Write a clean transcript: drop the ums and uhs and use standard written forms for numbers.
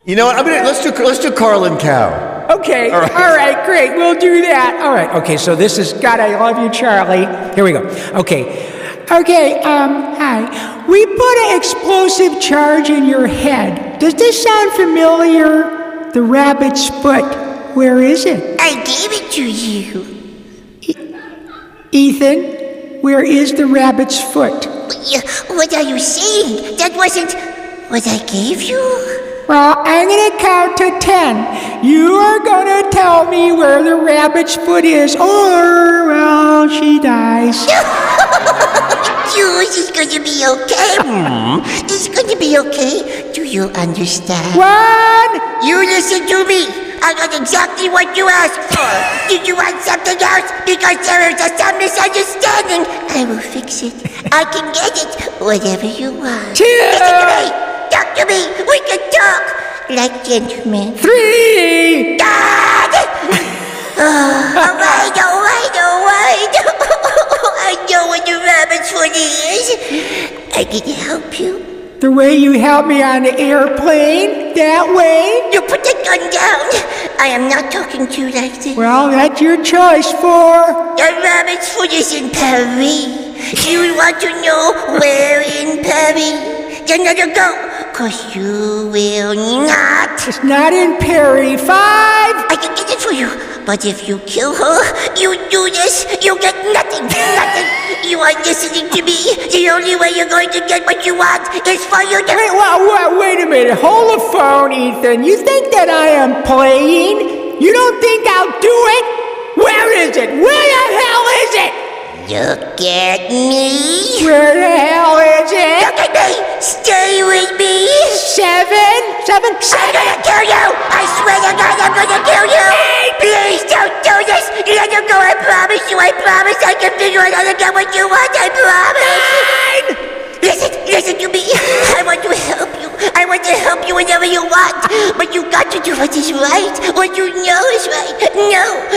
You know what? Let's do Carl and Cow. Okay. All right. Great. We'll do that. All right. Okay. So this is God. I love you, Charlie. Here we go. Okay. Hi. We put an explosive charge in your head. Does this sound familiar? The rabbit's foot. Where is it? I gave it to you. Ethan, where is the rabbit's foot? What are you saying? That wasn't what I gave you? Well, I'm going to count to 10. You are going to tell me where the rabbit's foot is, or, well, she dies. This is going to be okay. It's going to be okay. Do you understand? 1. You listen to me. I got exactly what you asked for. Did you want something else? Because there is some misunderstanding. I will fix it. I can get it. Whatever you want. 2. Listen to me. Talk to me. We can talk. Like gentlemen. 3. God! All right. I know what the rabbit's foot is. I can help you. The way you helped me on the airplane? That way? You put the gun down. I am not talking to you like this. Well, that's your choice, for The rabbit's foot is in Paris. You want to know where in Paris? Then let her go. Cause you will not. It's not in Perry. 5. I can get it for you. But if you kill her, you do this, you get nothing. You are listening to me. The only way you're going to get what you want is for you to... Wait a minute. Hold the phone, Ethan. You think that I am playing? You don't think I'll do it? Where is it? Where the hell is it? Look at me. Where the hell is it? Look at me. Stay with me. 7. I'm gonna kill you. I swear to God, I'm gonna kill you. 8. Please don't do this. Let her go. I promise you. I promise I can figure out how to get what you want. I promise. 9. Listen to me. I want to help you. I want to help you whenever you want. But you got to do what is right. What you know is right. No.